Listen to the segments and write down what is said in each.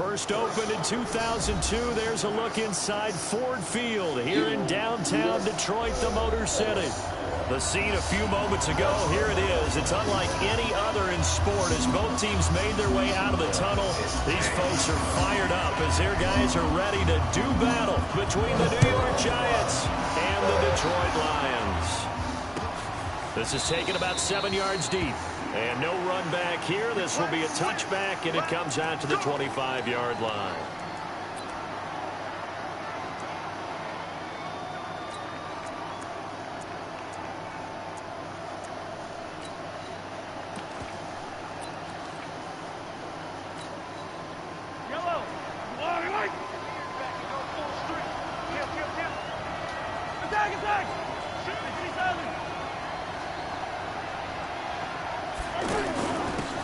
First opened in 2002, there's a look inside Ford Field here in downtown Detroit, the Motor City. The scene a few moments ago, here it is. It's unlike any other in sport as both teams made their way out of the tunnel. These folks are fired up as their guys are ready to do battle between the New York Giants and the Detroit Lions. This is taken about 7 yards deep. And no run back here. This will be a touchback, and it comes out to the 25-yard line.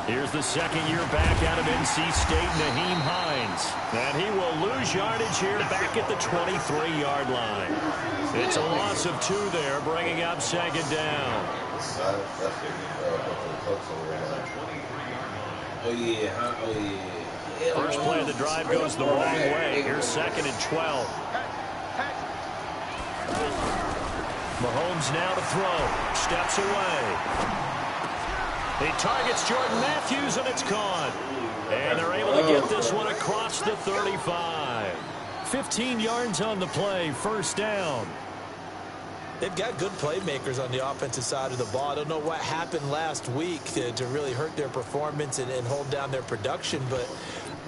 Here's the second year back out of NC State, Naheem Hines. And he will lose yardage here back at the 23-yard line. It's a loss of 2 there, bringing up second down. First play of the drive goes the wrong way. Here's second and 12. Mahomes now to throw. Steps away. He targets Jordan Matthews, and it's caught. And they're able to get this one across the 35. 15 yards on the play, first down. They've got good playmakers on the offensive side of the ball. I don't know what happened last week to really hurt their performance and hold down their production, but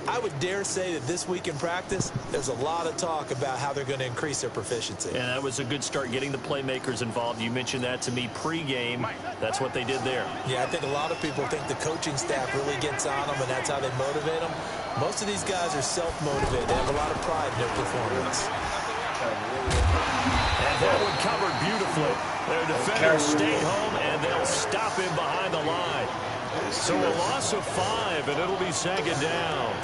I would dare say that this week in practice, there's a lot of talk about how they're going to increase their proficiency. And that was a good start, getting the playmakers involved. You mentioned that to me pregame. That's what they did there. Yeah, I think a lot of people think the coaching staff really gets on them, and that's how they motivate them. Most of these guys are self-motivated. They have a lot of pride in their performance. And that one covered beautifully. Their defenders stayed home, and they'll stop him behind the line. So a loss of 5, and it'll be second down.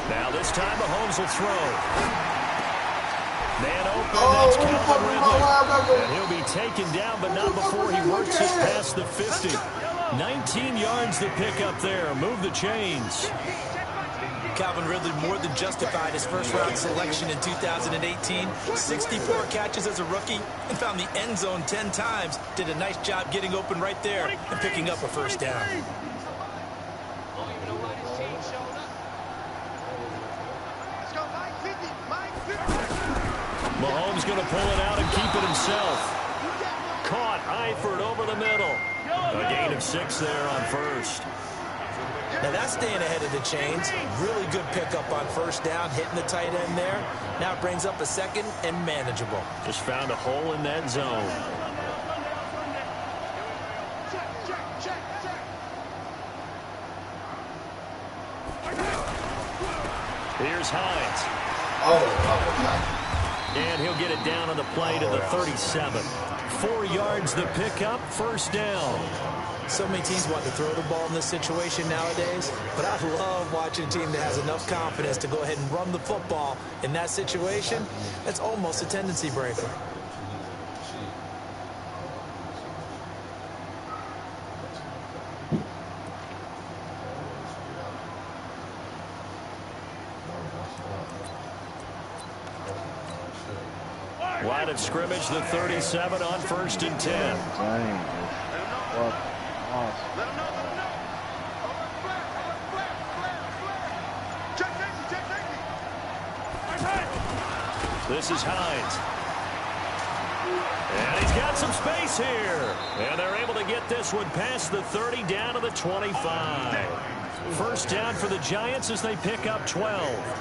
Now this time Mahomes will throw. Man open, that's Calvin Ridley. And he'll be taken down, but not before he works it past the 50. 19 yards to pick up there. Move the chains. Calvin Ridley more than justified his first-round selection in 2018. 64 catches as a rookie and found the end zone 10 times. Did a nice job getting open right there and picking up a first down. Mahomes going to pull it out and keep it himself. Caught Eifert over the middle. A gain of 6 there on first. Now that's staying ahead of the chains. Really good pickup on first down, hitting the tight end there. Now it brings up a second and manageable. Just found a hole in that zone. Here's Hines. And he'll get it down on the play to the 37. 4 yards the pickup, first down. So many teams want to throw the ball in this situation nowadays, but I love watching a team that has enough confidence to go ahead and run the football in that situation. That's almost a tendency breaker. Line of scrimmage, the 37 on first and 10. This is Hines. And he's got some space here. And they're able to get this one past the 30 down to the 25. First down for the Giants as they pick up 12.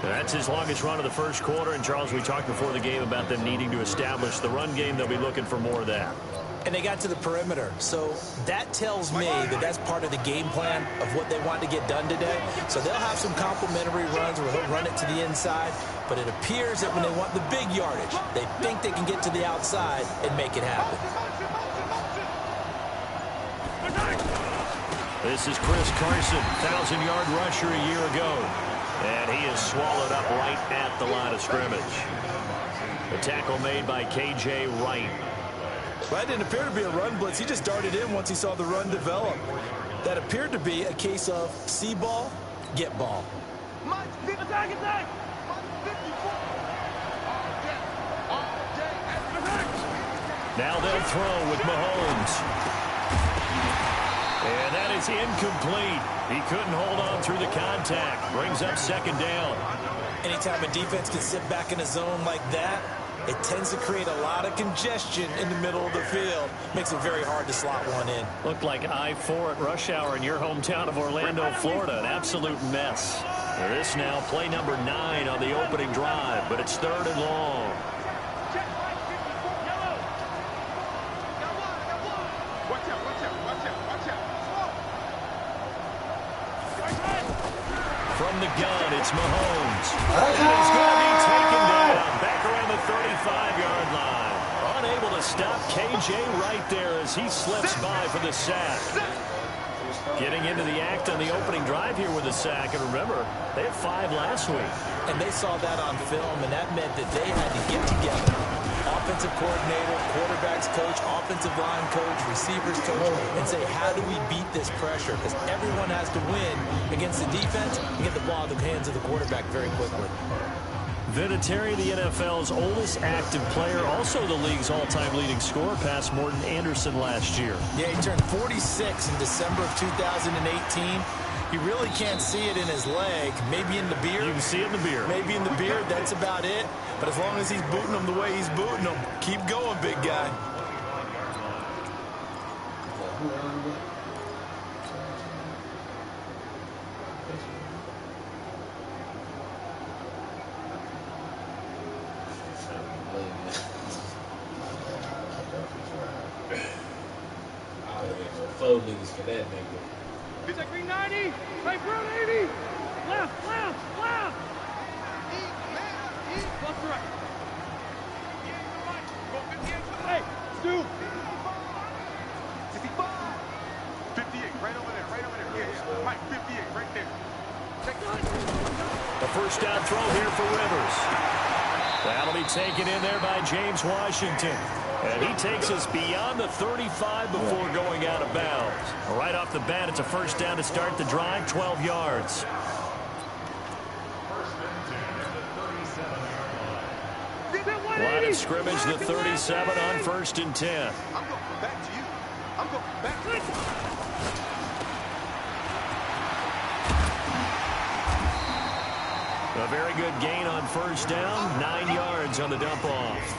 That's his longest run of the first quarter. And, Charles, we talked before the game about them needing to establish the run game. They'll be looking for more of that. And they got to the perimeter. So that tells me that that's part of the game plan of what they want to get done today. So they'll have some complementary runs where he'll run it to the inside. But it appears that when they want the big yardage, they think they can get to the outside and make it happen. This is Chris Carson, 1,000-yard rusher a year ago. And he is swallowed up right at the line of scrimmage. The tackle made by K.J. Wright. Well, that didn't appear to be a run blitz. He just darted in once he saw the run develop. That appeared to be a case of see ball, get ball. Now they'll throw with Mahomes. And that is incomplete. He couldn't hold on through the contact. Brings up second down. Anytime a defense can sit back in a zone like that, it tends to create a lot of congestion in the middle of the field. Makes it very hard to slot one in. Looked like I-4 at rush hour in your hometown of Orlando, Florida. An absolute mess. This now play number 9 on the opening drive, but it's 3rd and long. From the gun, it's Mahomes. And he's going to be taken down back around the 35-yard line. Unable to stop K.J. Wright there as he slips by for the sack. Getting into the act on the opening drive here with a sack. And remember, they had 5 last week. And they saw that on film, and that meant that they had to get together. Offensive coordinator, quarterbacks coach, offensive line coach, receivers coach, and say, how do we beat this pressure? Because everyone has to win against the defense and get the ball in the hands of the quarterback very quickly. Vinatieri, the NFL's oldest active player, also the league's all-time leading scorer, passed Morton Anderson last year. Yeah, he turned 46 in December of 2018. He really can't see it in his leg. Maybe in the beard. You can see it in the beard. Maybe in the beard. That's about it. But as long as he's booting them the way he's booting them, keep going, big guy. Four niggas for that nigga. It's like 390, right front 80, left. Left to right. Hey, Stu. 65. 58, right over there. Yeah. Mike, 58, right there. Check it. The first down throw here for Rivers. That'll be taken in there by James Washington. And he takes us beyond the 35 before going out of bounds. Right off the bat, it's a first down to start the drive, 12 yards. Line of scrimmage, the 37 on 1st and 10. I'm going back to you. I'm going back to you. A very good gain on first down, 9 yards on the dump off.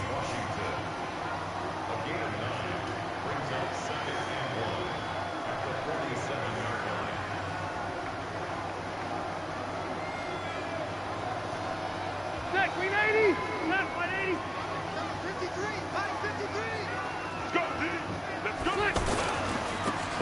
Next, 380, left 180. 53, Mike, 53. Let's go, D. Let's go.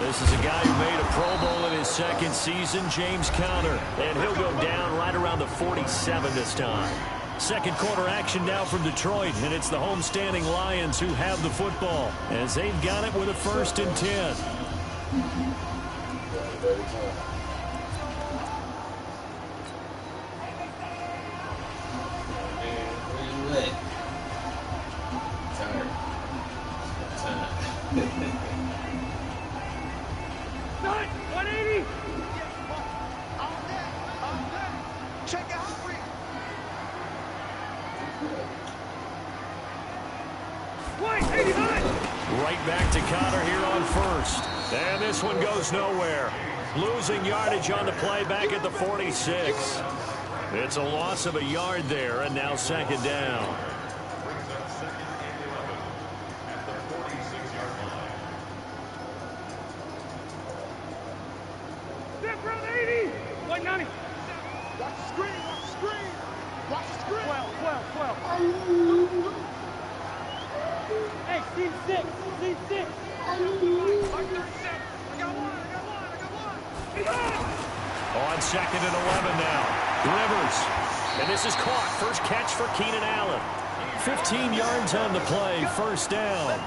This is a guy who made a Pro Bowl in his second season, James Conner. And he'll go down right around the 47 this time. Second quarter action now from Detroit, and it's the homestanding Lions who have the football as they've got it with a 1st and 10. Right back to Conner here on 1st. And this one goes nowhere. Losing yardage on the play back at the 46. It's a loss of a yard there, and now 2nd down. Step round 80, 190. Watch the screen. Watch the screen. 12. Hey, C6. Mike, 37. I got one. On 2nd and 11 now. Rivers. And this is caught. First catch for Keenan Allen. 15 yards on the play. First down.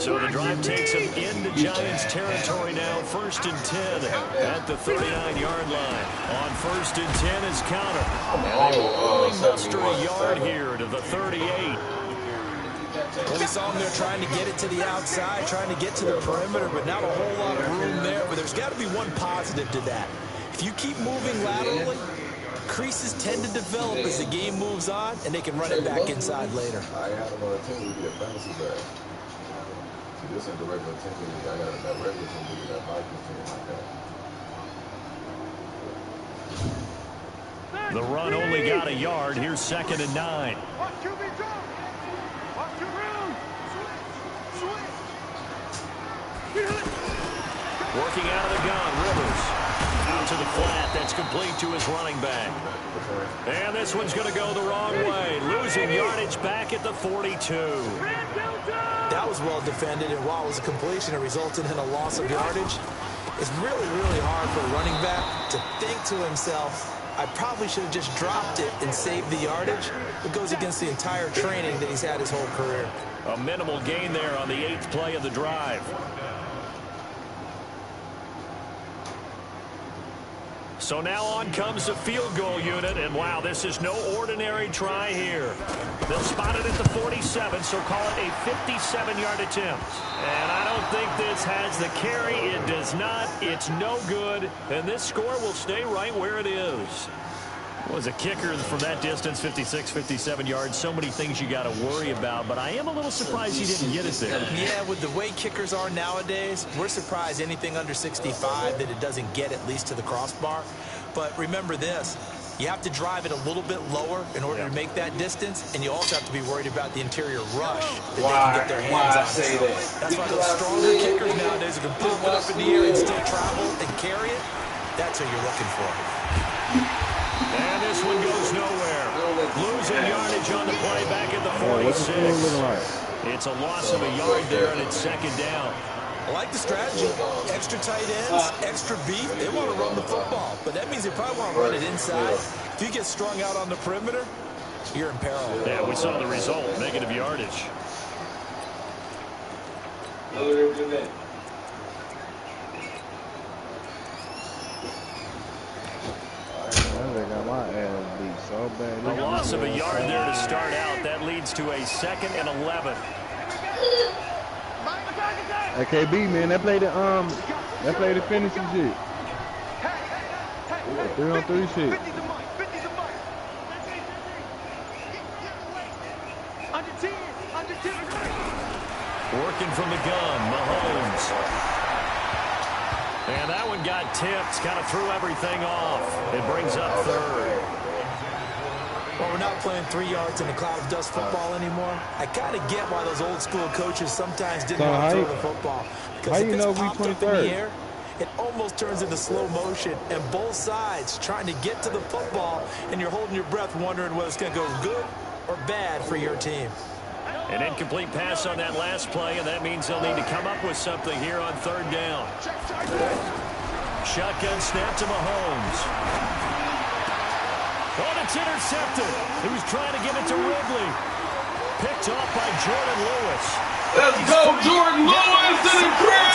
So the drive takes him into Giants territory now. 1st and 10 at the 39-yard line. On 1st and 10 is counter. And they will only muster a yard here to the 38. Well, we saw him there trying to get it to the outside, trying to get to the perimeter, but not a whole lot of room there. But there's got to be one positive to that. If you keep moving laterally, creases tend to develop as the game moves on, and they can run it back inside later. I had him on a team to be a fantasy back. See, this ain't the regular team. I got that regular team to be that Vikings team like that. The run only got a yard. Here's 2nd and 9. Working out of the gun, Rivers. Out to the flat. That's complete to his running back. And this one's going to go the wrong way. Losing yardage back at the 42. That was well defended, and while it was a completion, it resulted in a loss of yardage. It's really, really hard for a running back to think to himself, I probably should have just dropped it and saved the yardage. It goes against the entire training that he's had his whole career. A minimal gain there on the 8th play of the drive. So now on comes the field goal unit, and wow, this is no ordinary try here. They'll spot it at the 47, so call it a 57-yard attempt. And I don't think this has the carry. It does not. It's no good, and this score will stay right where it is. Was a kicker from that distance, 56, 57 yards. So many things you got to worry about, but I am a little surprised he didn't get it there. Yeah, with the way kickers are nowadays, we're surprised anything under 65 that it doesn't get at least to the crossbar. But remember this, you have to drive it a little bit lower in order to make that distance, and you also have to be worried about the interior rush that they can get their hands on. So that's why those stronger kickers nowadays are going to put it up in the air and still travel and carry it. That's what you're looking for. And this one goes nowhere. Losing yardage on the play back at the 46. It's a loss of a yard there, and it's 2nd down. I like the strategy. Extra tight ends, extra beef. They want to run the football, but that means they probably want to run it inside. If you get strung out on the perimeter, you're in peril. Yeah, we saw the result, negative yardage. Got my ass beat so bad. A loss of a yard there to start out. That leads to a 2nd and 11. That KB, man, that play the finishing shit. 3-on-3 shit. Working from the gun, Mahomes. And that one got tipped, kind of threw everything off. It brings up 3rd. Well, we're not playing 3 yards in a cloud of dust football anymore. I kind of get why those old school coaches sometimes didn't want to throw the football. Because if it's popped up in the air, it almost turns into slow motion, and both sides trying to get to the football, and you're holding your breath wondering whether it's going to go good or bad for your team. An incomplete pass on that last play, and that means they'll need to come up with something here on 3rd down. Shotgun snap to Mahomes. Oh, it's intercepted. He was trying to give it to Ridley. Picked off by Jordan Lewis. Let's go, Jordan Lewis to the crib!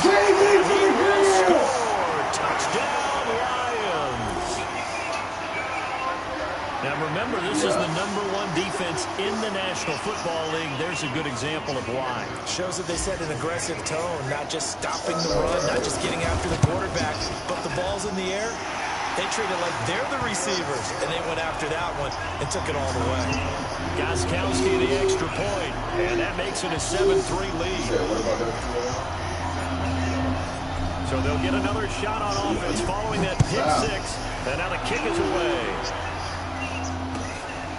He will score. Touchdown, Lions. Now remember, this is the #1 defense in the National Football League. There's a good example of why. Shows that they set an aggressive tone, not just stopping the run, not just getting after the quarterback, but the ball's in the air. They treat it like they're the receivers, and they went after that one and took it all the way. Gostkowski the extra point, and that makes it a 7-3 lead. So they'll get another shot on offense following that pick 6, and now the kick is away.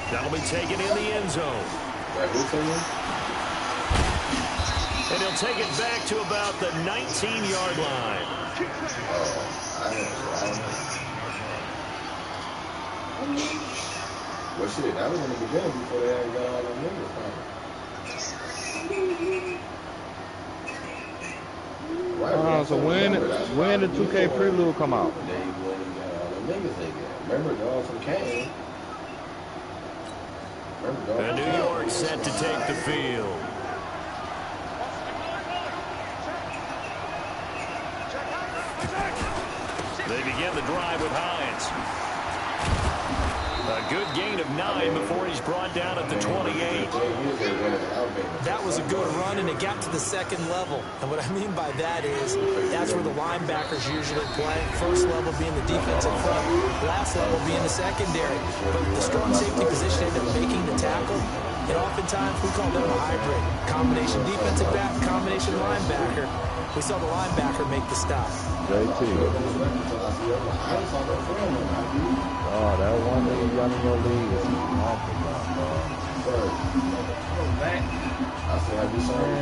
That'll be taken in the end zone. And he'll take it back to about the 19-yard line. Well, shit, that was in the beginning before they had got all the niggas coming. So when the 2K prelude come out? They wouldn't got all the niggas they got. Remember, dogs from Kane. And New York set to take the field. They begin the drive with Hines. A good gain of 9 before he's brought down at the 28. That was a good run, and it got to the second level. And what I mean by that is that's where the linebackers usually play. First level being the defensive front, last level being the secondary. But the strong safety position ended up making the tackle. And oftentimes we call them a hybrid. Combination defensive back, combination linebacker. We saw the linebacker make the stop. JT. Oh, that one nigga running your league is awful, man,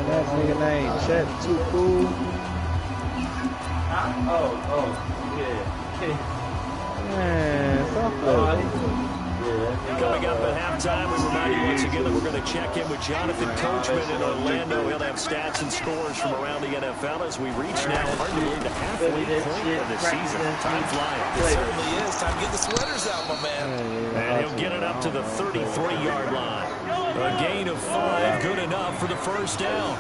that nigga name Chet too cool. Yeah. Man, stop that. Coming up at halftime, we remind you once again that we're going to check in with Jonathan Coachman in Orlando. He'll have stats and scores from around the NFL as we reach now, hard to believe, the halfway point of the season. Time flying. It certainly is. Time to get the sweaters out, my man. And he'll get it up to the 33-yard line. A gain of 5, good enough for the first down.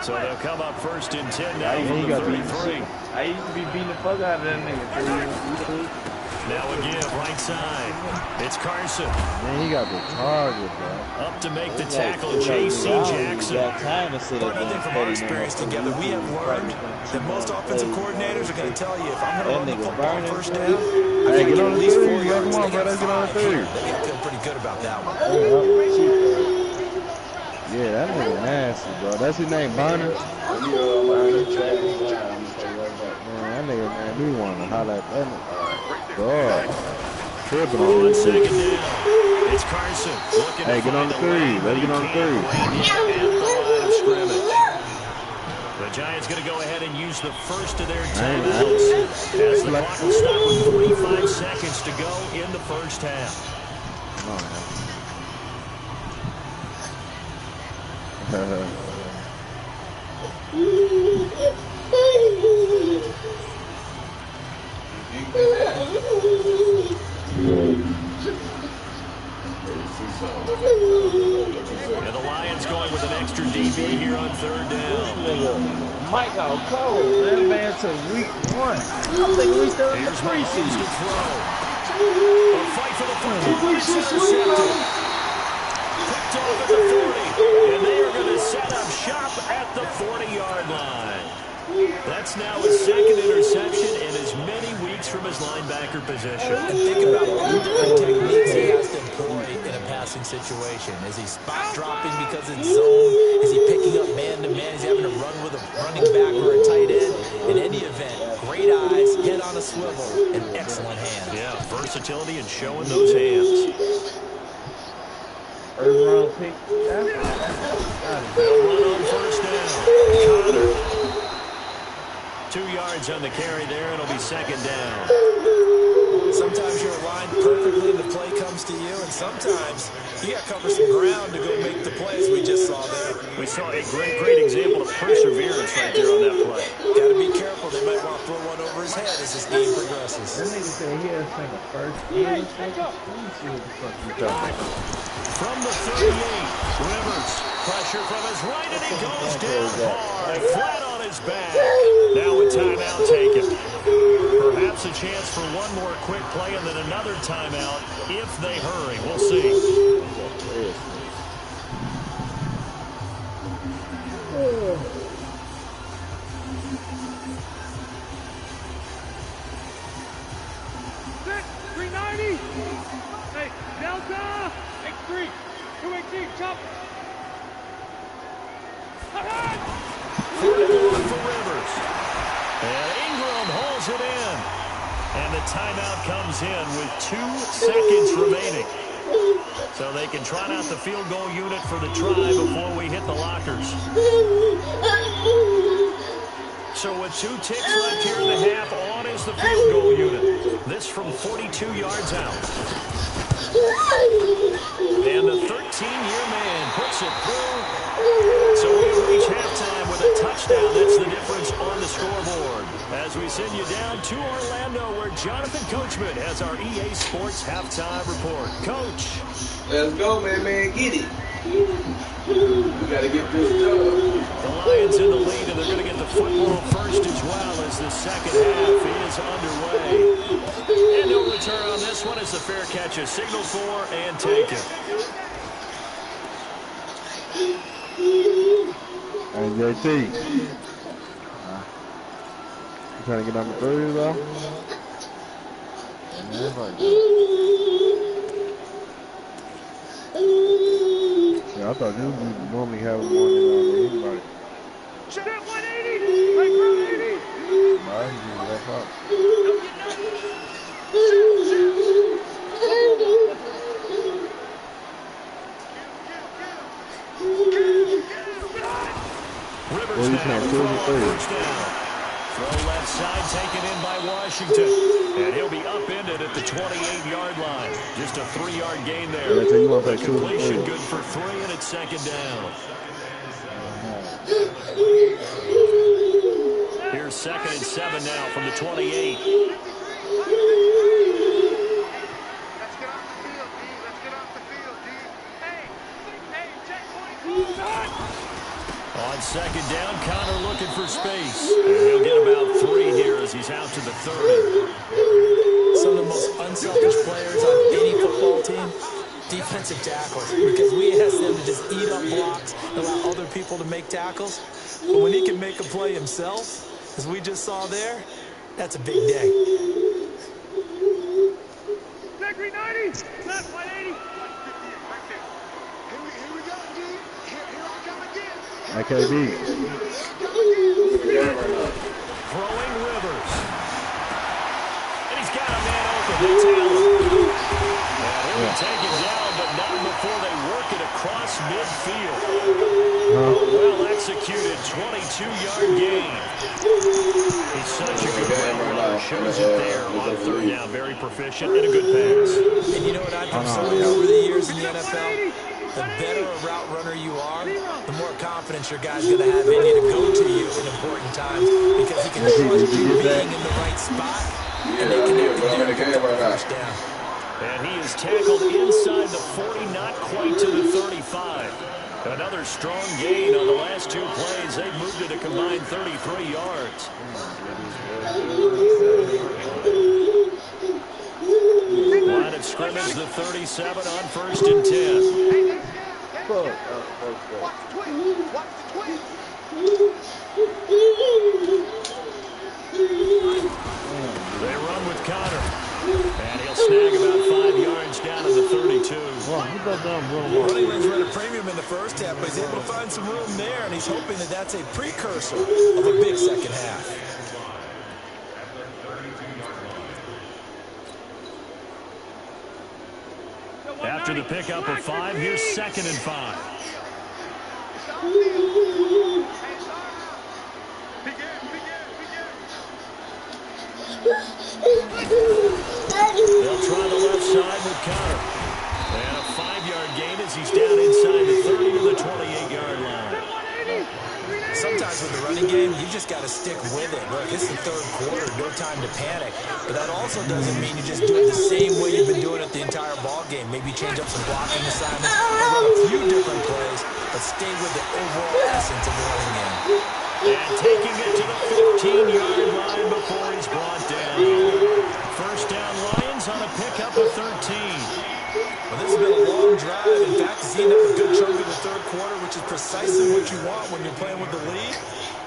So they'll come up first and 10 now from the 33. I used to be beating the fuck out of that nigga. Now a give, right side. It's Carson. Man, he got the target, bro. Up to make the tackle, J.C. Jackson. Part of the thing from our experience together, we have learned that most offensive coordinators are going to tell you, if I'm going to run the football on first down, Hey, get on the 3. Come on, bro. Let's get on the 3. They feel pretty good about that one. Yeah, that nigga nasty, bro. That's his name, Bonner. Man, that nigga, man, we want to holler at that nigga. God. Tripping on On this second shit. down, it's Carson. Hey, get on the 3. Let's get on the 3. At the line of scrimmage. The Giants going to go ahead and use the first of their timeouts as the clock will stop with 45 seconds to go in the first half. Come on, man. And the Lions going with an extra DB here on third down. Mike out cold. That man to week 1. I'm thinking we still in the Here's Mahomes to preseason. throw. A fight for the football. It's intercepted. Picked off at the 40. And they are going to set up shop at the 40-yard line. That's now his second interception in as many weeks from his linebacker position. And think about all the different techniques he has to employ in a passing situation. Is he spot dropping because it's zone? Is he picking up man-to-man? Is he having to run with a running back or a tight end? In any event, great eyes, head on a swivel, and excellent hands. Yeah, versatility and showing those hands. First round pick. They'll run on first down. Connor. 2 yards on the carry there. It'll be second down. Sometimes you're aligned perfectly and the play comes to you, and sometimes you got to cover some ground to go make the plays we just saw there. We saw a great example of perseverance right there on that play. Got to be careful. They might want to throw one over his head as this game progresses. That nigga said he had to take a first. Let me see what the fuck you talking about. From the 38, Rivers. Pressure from his right, and he goes down hard, flat on his back. Now a timeout taken. Perhaps a chance for one more quick play and then another timeout if they hurry. We'll see. Set, 390. Hey, Delta. X3. 218, chop. Third and 1 for Rivers. And Ingram hauls it in. And the timeout comes in with 2 seconds remaining. So they can trot out the field goal unit for the try before we hit the lockers. So with 2 ticks left here in the half, on is the field goal unit. This from 42 yards out. And the 13-year man puts it through. So we reach halftime with a touchdown. That's the difference on the scoreboard. As we send you down to Orlando, where Jonathan Coachman has our EA Sports halftime report. Coach. Let's go, man. Get it. We got to get this done. The Lions in the lead, and they're going to get the football first as well as the second half is is underway. And no return on this one as the fair catch is signaled for and taken. Hey, JT. You trying to get number 3 though? Yeah, I thought you would normally have him on anybody. Check 180. Right, round 80. Nah, he just left out. Rivers now for first down. Throw left side taken in by Washington. And he'll be upended at the 28-yard line. Just a 3-yard gain there. Yeah, so you want to The play completion good for 3, and it's second down. Here's 2nd and 7 now from the 28. Let's get off the field, D. Let's get off the field, D. Hey, checkpoint. On second down, Connor looking for space. And he'll get about 3 here as he's out to the 30. Some of the most unselfish players on any football team, defensive tackles, because we ask them to just eat up blocks, allow other people to make tackles. But when he can make a play himself, as we just saw there, that's a big day. Check 390. Left 180. Right there. Here we go, D. Here I come again. AKB. Throwing Rivers. And he's got a man open. That's Allen. And he'll be taken down, but not before they work it across midfield. Well-executed 22-yard gain. He's such a good runner. Shows it there on third down. Very proficient and a good pass. And you know what I've observed over the years in the NFL? The better a route runner you are, the more confidence your guy's going to have in you to go to you in important times because he can trust you being in the right spot and they can never get the first down. And he is tackled inside the 40, not quite to the 35. Another strong gain on the last 2 plays. They've moved it a combined 33 yards. Line of scrimmage, the 37 on 1st and 10. Watch the twist. Watch the twist. They run with Connor. And he'll snag about 5 yards down to the 32. Running lanes were at a premium in the first half, but he's able to find some room there, and he's hoping that that's a precursor of a big second half. After the pickup of 5, here's 2nd and 5. They'll try the left side with Connor. And a 5-yard gain as he's down inside the 30 to the 28-yard line. Sometimes with the running game, you just got to stick with it. Look, it's the 3rd quarter, no time to panic. But that also doesn't mean you just do it the same way you've been doing it the entire ball game. Maybe change up some blocking assignments or run a few different plays, but stay with the overall essence of the running game. And taking it to the 15-yard line before he's brought down. First down, Lions on a pickup of 13. Well, this has been a long drive. In fact, it's eaten up a good chunk of the 3rd quarter, which is precisely what you want when you're playing with the lead.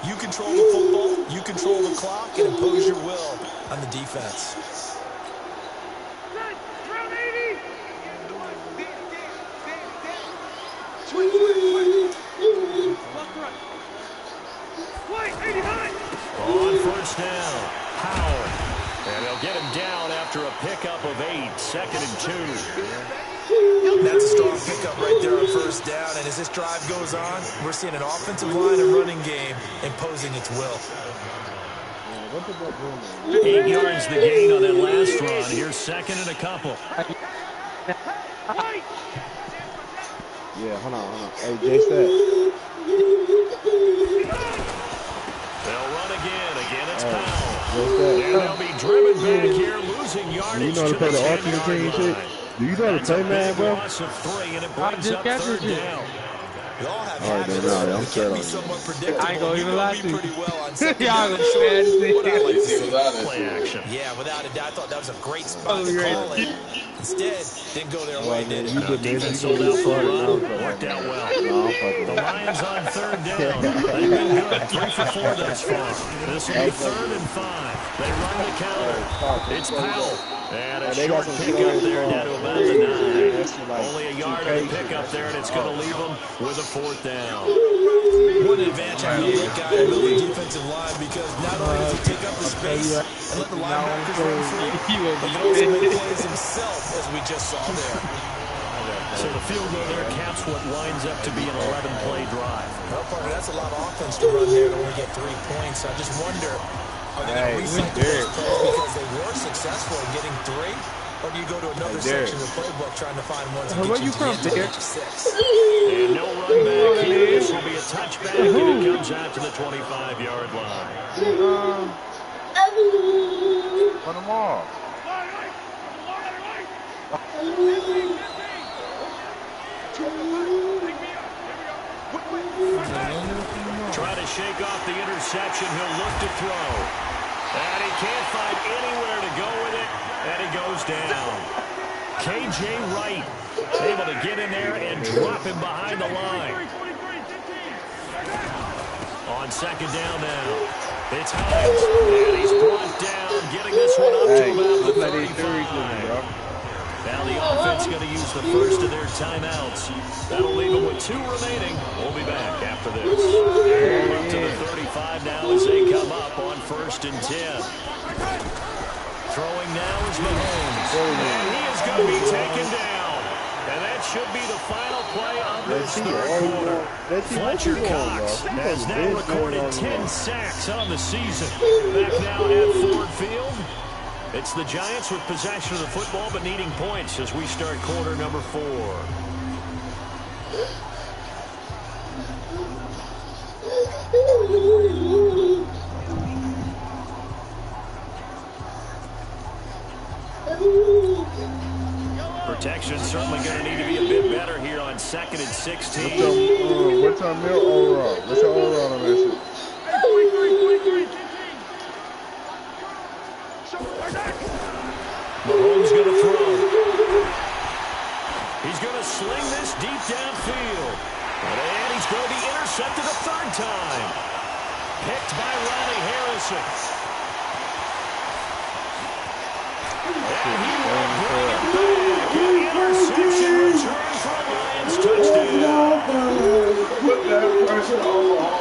You control the football, you control the clock, and impose your will on the defense. Round 80. Switch. Left to right. White 89. On first down, Howard. And they'll get him down after a pickup of 8, 2nd and 2. That's a strong pickup right there on first down. And as this drive goes on, we're seeing an offensive line and running game imposing its will. 8 yards the gain on that last run. Here's 2nd and a couple. Yeah, hold on. Hey, J-Stat. They'll run again. It's Powell. And they'll be driven back here, losing yardage You know how to play the alternate team shit? Do you know how to play, man, bro? Loss of 3, and it brings up 3rd down. We all have All right, habits. then, We I'm can set be on somewhat you. predictable. I ain't gonna You even know lie me to you. pretty well on second Y'all down gonna and short. mad as What I like to He see. was out of Play shit. action. Yeah, without a doubt, I thought that was a great spot Oh, to great. call it. Instead, didn't go their All way, right, did man. it? You the bitch. Defense You gonna sold be out for the starting now, run. something, Worked out man. well. No, I'm fucking The with Lions on third down. They've been good. 3 for 4 thus far. This will be I'm fucking third and 5. They run the counter. Stop it. It's Powell. And a They got short some pickup trash there down to about the 9. That's some, like, Only a yard 2K on the shit. pickup there, and it's going to leave them with a 4th down. One advantage I know that guy in the middle of the defensive line because not only does he take up the I'll tell space you, and let the you not on linebackers run free, you he will can be also make pissed. plays himself, as we just saw there. So the field goal there caps what winds up to be an 11-play drive. Well, partner, that's a lot of offense to run there to only get 3 points. I just wonder, are they going to recycle those plays because they were successful in getting 3? Or do you go to another section of the playbook trying to find ones that Where get you from, to the Derek? edge of 6? And no run back here. This will be a touchback, and it comes out to the 25-yard line. Put them off. Try to shake off the interception. He'll look to throw. And he can't find anywhere to go with it. And he goes down. K.J. Wright able to get in there and drop him behind the line. On second down now. It's Hines. And he's brought down, getting this one up to about the 35. Now the offense going to use the first of their timeouts. That'll leave them with 2 remaining. We'll be back after this. Ball up to the 35 now as they come up on 1st and 10. Throwing now is Mahomes. And he is going to be taken down. And that should be the final play of this third quarter. Fletcher Cox has now recorded 10 sacks on the season. Back now at Ford Field. It's the Giants with possession of the football, but needing points as we start quarter number 4. Protection certainly going to need to be a bit better here on 2nd and 16. What's our mill all around? What's our all around on that shit? Mahomes going to throw. He's going to sling this deep downfield. And he's going to be intercepted a 3rd time. Picked by Ronnie Harrison. And he will bring it back. An interception return for a Lions touchdown.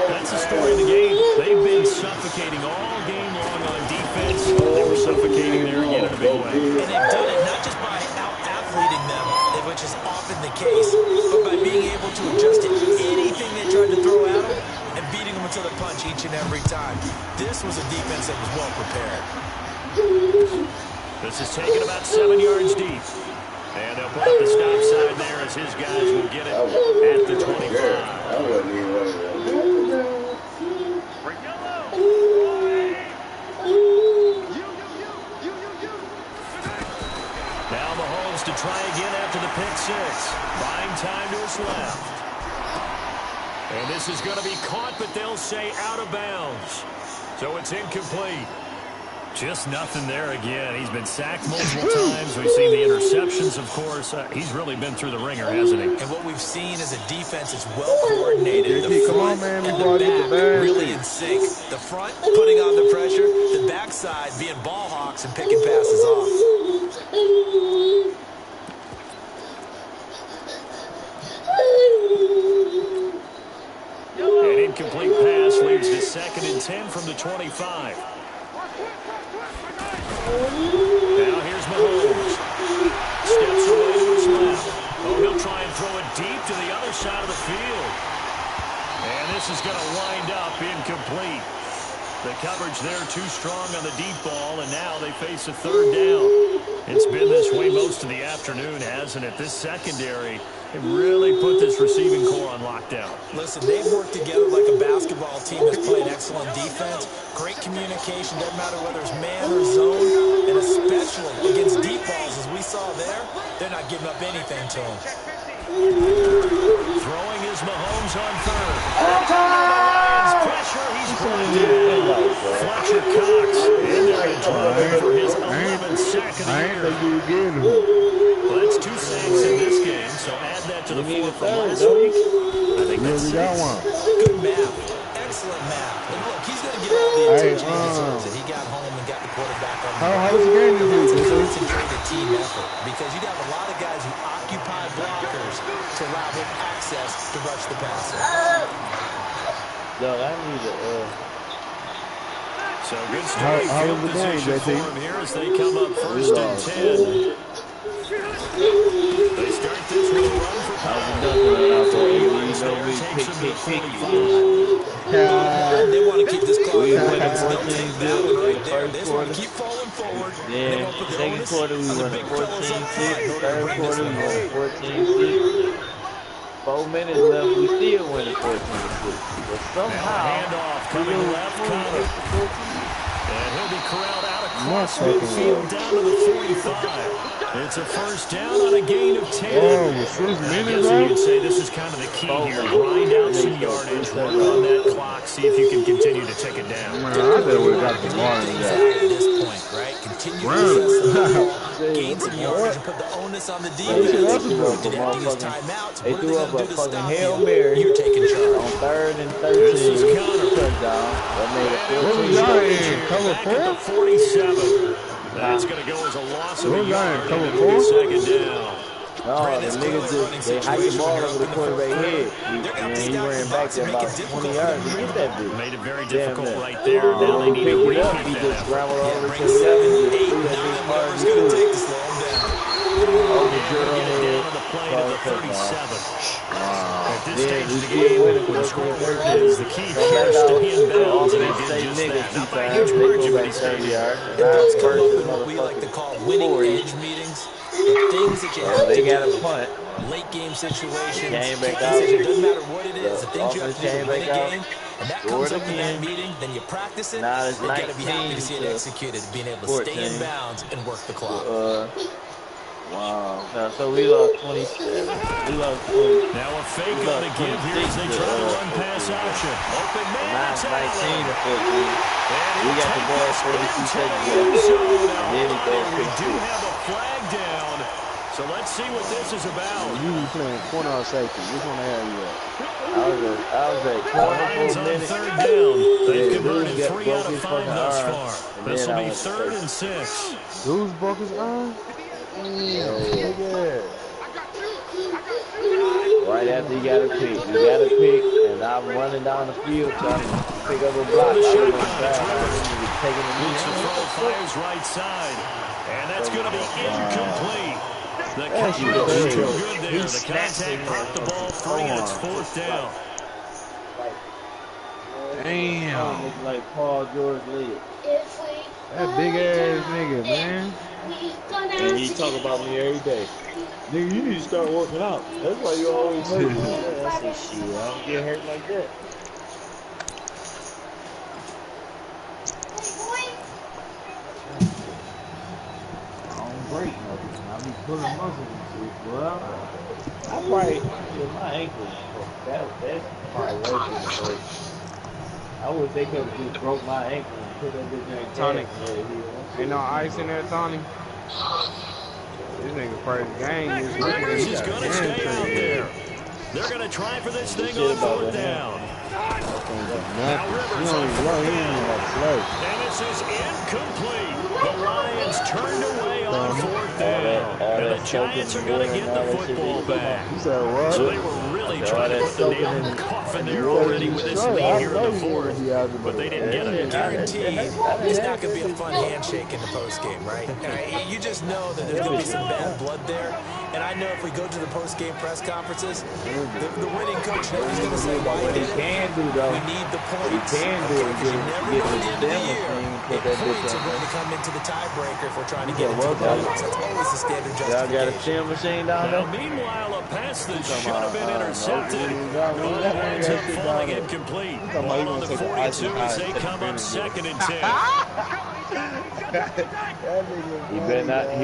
That's the story of the game. They've been suffocating all game long on defense. They were suffocating there again in a big way. And they've done it not just by out-athleting them, which is often the case, but by being able to adjust to anything they tried to throw at them and beating them until the punch each and every time. This was a defense that was well prepared. This is taken about 7 yards deep. And they'll put up the stop sign there as his guys will get it at the 25. I wasn't even running. Now Mahomes to try again after the pick 6. Buying time to his left. And this is going to be caught, but they'll say out of bounds. So it's incomplete. Just nothing there again. He's been sacked multiple times. We've seen the interceptions, of course. He's really been through the ringer, hasn't he? And what we've seen is a defense that's well coordinated. The Come on, front man, and before I the get the back bag. really in sync. The front putting on the pressure, the backside being ball hawks and picking passes off. An incomplete pass leads to 2nd and 10 from the 25. Now here's Mahomes. Steps away to his left. Oh, he'll try and throw it deep to the other side of the field. And this is going to wind up incomplete. The coverage there too strong on the deep ball, and now they face a 3rd down. It's been this way most of the afternoon, hasn't it? This secondary, it really put this receiving core on lockdown. Listen, they've worked together like a basketball team that's playing excellent defense. Great communication, doesn't matter whether it's man or zone, and especially against deep balls, as we saw there, they're not giving up anything to them. Throwing his Mahomes on third. Lions pressure. He's brought down. Fletcher Cox in there to drop for his 11th sack of the year. Well, that's 2 sacks in this game, so add that to the 4 from last week. I think that's 6. Good math. Excellent math. And look, he's going to get all the attention he deserves. And he got home and got the quarterback on the How was the game this week? It's a concentrated team effort because you have a lot of guys who occupy blockers to allow him access to rush the passer. Yo, I need to, So good starting field position for him here as they come up 1st and 10. They start this with a run for They want to keep this clock going. They'll take that one right there. They just want to keep falling forward. yeah, second quarter we won 14-6, third quarter we won 14-6. 4 minutes left, we still winning 14-6. But somehow, handoff coming left, Connor. And he'll be corralled out across midfield down to the 45. It's a first down on a gain of 10. Oh, with 6 minutes, I guess you could say this is kind of the key here. Grind out some yardage, work on that clock, see if you can continue to tick it down. Man, I bet we got the ball in at this point, right? Continue to assess the ball, gain some yardage, and put the onus on the defense. Didn't use timeouts. They What are threw they up going to do a to fucking stop Hail you? Mary You're taking charge. on 3rd and 13. This is Connor. Touchdown. That made it 14. Back at the 47. That's going to go as a loss of a yard. Second down. No, the niggas just, they hiked the ball over the quarterback head. He ran back there about 20 yards to get that bitch. Made it very difficult right there. Now they Then need he to picked it up. He repeat just that. scrambled over to Bring the 7, left and 8, just 9, threw that bitch hard whatever as it's he going to could. take to slow him down. Over the Get drill down head. on the play to the 37. At this Then stage we of the still game, winning when for score the where it is, the key here is to stay in bounds, and they did just that. Not by a huge margin, but he stayed here. It does come up in what we like to call winning edge meetings. The things that you have They to got a do. punt. Late game situations, Came key back out. decisions, doesn't matter what it is, the things you have to do Offense to win a came back out. game, and that Scored comes up in that again. meeting, then you practice it, Now it's you got to be happy to 19 see it to executed, being able to stay in 14. bounds and work the clock. Wow. So we lost 27. We lost 20. Now a fake on the give here as they try to run pass option. Open man, it's 19 Allen. to 14. We got the ball 42 seconds left. And then he throws We pick do 6. have a flag down, so let's see what this is about. You be playing corner or safety. Which one the hell you at? I was at corner Lions for a on minute. 3rd down. They've Yeah, converted dude got 3 out of broke his 5 fucking thus arm. far. And This will then I be went to 3rd safety. and 6. Who's broke his arm? Yeah. Right after he got a pick. He got a pick, and I'm running down the field trying to pick up a block. I was on the sideline. He was taking a Looks to throw, knee. fires right side. And that's going to be incomplete. The That's coverage is good. too good there. He The snapped contact him brought the ball free, and it's 4th down. Damn. Looks like Paul George Lee. That big ass nigga, man. And he talk about me every day. Nigga, you need to start working out. That's why you always hurt. I said, shit, I don't get hurt like that. I don't break nothing. I be pulling muscles and shit. Well, I probably feel my ankle. That's probably worse than the break. I wish they could have just broke my ankle and put that bitch in Tony. the Ain't no ice in there, Tony. This nigga first game is Rivers he is got going to a stay out hamstring. there. They're going to try for this thing Shit on about 4th that. down. Nothing. He don't even know. He ain't even got slow. And this is incomplete. The Lions turned away on 4th down. And the Giants are going to get the football back. He said what? So they were really trying to put the nail in the coffin there already with this lead here in the 4th. But they didn't get it. Guaranteed, it's not going to be a fun handshake in the postgame, right? You just know that there's going to be some bad blood there. And I know if we go to the postgame press conferences, the winning coach knows he's going to say, why What he did it? can do, though, We need the what he points. can do is Because you never know at the end of the get year put if that bitch points are on. going to come into the tiebreaker if we're trying to get Yeah, into the well done. playoffs. That's always the standard Y'all got a justification. chin machine down Now, there? meanwhile, a pass that should have been intercepted. no, Well, we it got winds that up shit falling down there. incomplete. talking about Ball you on the gonna take the ice 42 and as ice, they take the come up bench, 2nd and 10. That nigga He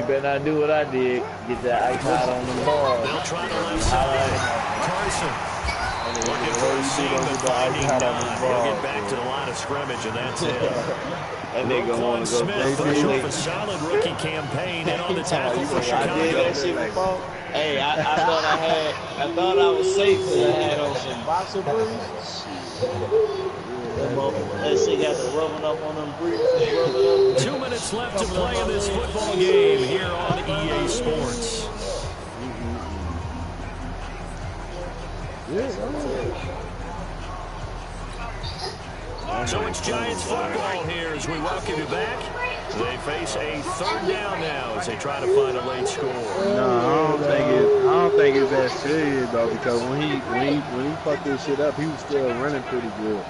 better not do what I did. Get that ice out on the ball. They'll try the left side. Carson Looking for a seam, but finding none. He'll get back to the line of scrimmage, and that's it. And they gonna want to go Smith, fresh off a solid rookie campaign, in on the tackle for Chicago. I did that shit before. Hey, I thought I was safe because I had on some boxer briefs. That shit got the rubbing up on them briefs. 2 minutes left to play in this football game here on EA Sports. So it's Giants football here as we welcome you back. They face a third down now as they try to find a late score. No, I don't think it's that serious though, because when he fucked this shit up, he was still running pretty good.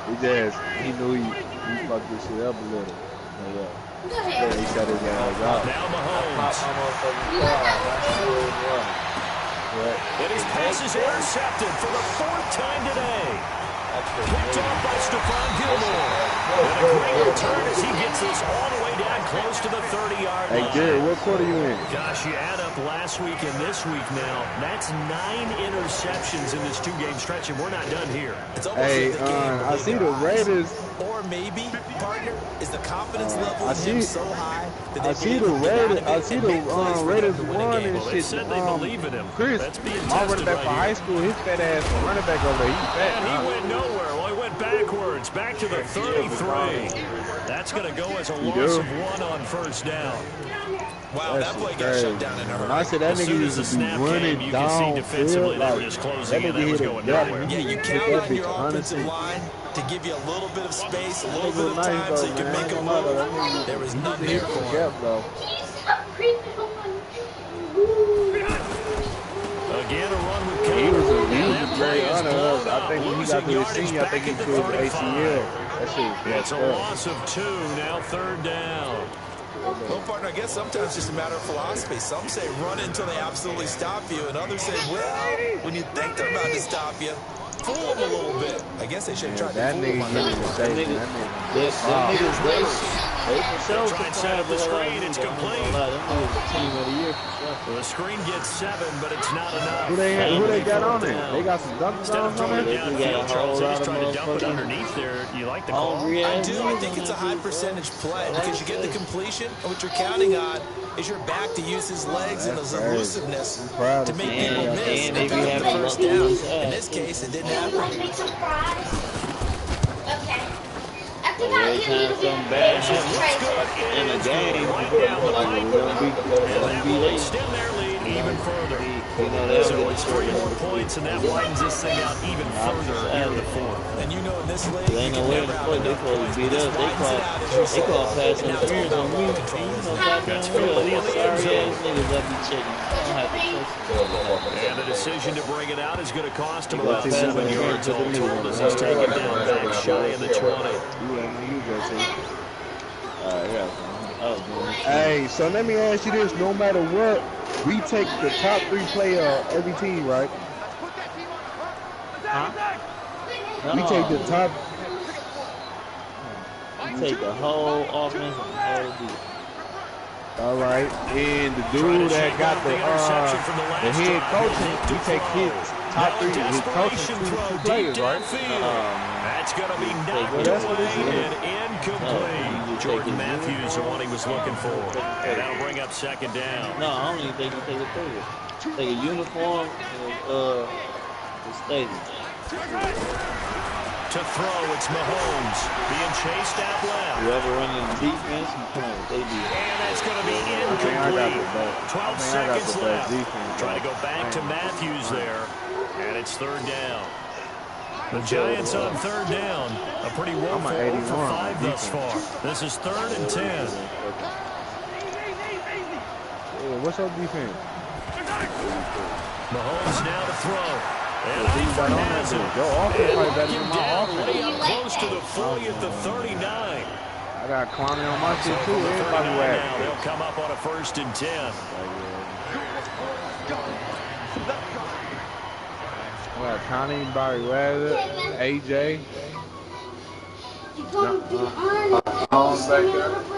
He knew he fucked this shit up a little. Yeah, he shut his guys out. Now Mahomes. And his pass is intercepted for the fourth time today. Picked off by Stephon Gilmore. And a great return as he gets this all the way down close to the 30-yard line. Hey, Gary, what quarter you in? Gosh, you add up last week and this week now. That's 9 interceptions in this 2-game stretch, and we're not done here. Hey, I see the Raiders. Or maybe, partner, is the confidence level in him so high that they I see the Raiders won and They shit. said they believe in him. Chris, That's being my tested running back right for here. high school, his fat ass running back over there. He's fat. And he went nowhere. Well, he went backwards, back to the 33. That's going to go as a loss of 1 on first down. Wow, that play got shut down in a hurry. I said that As nigga soon as used the to be snap running came, you can see down defensively field, they were like, just closing in. that That nigga was hit a going gap. nowhere. Yeah, you Hit count that on your bitch offensive 100. line to give you a little bit of space, a That little nigga bit was of time nice so though, you can man. make a That move. nigga There was none hit there the for him. gap though. Again, a run with He was That very play is honest. blown I up. think when he Losing got to his yardage senior, I think back he at the tore his 35. ACL. That shit was It's a fucked up. loss of 2, now third down. Well, partner, I guess sometimes it's just a matter of philosophy. Some say run until they absolutely stop you, and others say, well, when you think they're about to stop you, fool them a little bit. I guess they should have tried That to fool them nigga on getting that one. mistake. That nigga. They for sure Try and set up the screen. It's complete. Them niggas a team of the year for sure. The screen gets 7, but it's not enough. Who they got on there? They got some dunks Instead of on throwing there? it downfield, Charles, they just tried to dump it underneath there. You like the call? I do. I think it's a high percentage play because you get the completion, and what you're counting on is your back to use his legs and his elusiveness to make people miss And they and be pick up the having first luck on down. his side. In this case, it didn't happen. Every time something bad happens in a game, And that will extend their lead even further. So it's 3 more points, and that widens this thing out even further in the fourth. And you know in this league, They ain't you no can way never to have play. They enough supposed points. to beat This us. widens it out, as you They call said. pass And now it's all interference about on me. ball control. That's Philly in the end Sorry zone. ass niggas that be checking. I don't have to touch And the decision to bring it out is going to cost him You about got 7 pass yards all interference. told as he's taken down back shy of the 20. Hey, so let me ask you this. No matter what, we take the top 3 player of every team, right? We take the top. You take the whole offense and the whole defense. All right. And the dude that got the head coaching, we take his top 3, his coaching 2 players, right? That's going to be knocked away and incomplete. Jordan Matthews, the one he was looking for. And that'll bring up second down. No, I don't even think you take a player. Take a uniform and the stadium. To throw, it's Mahomes being chased out left. Whoever running the defense, they do. And that's going to be incomplete. 12 seconds left. Trying to go back to Matthews there. And it's third down. The Giants on third down. A pretty woeful 0 for 5 thus far. This is 3rd and 10. What's up, defense? Mahomes now to throw. And Eifert has him. And knock him down way up close to the 40 at the 39. I got Clowney on my shit too. Everybody Now whack. they'll come up on a 1st and 10. I got Connie, Barry Wagner, AJ. Back there.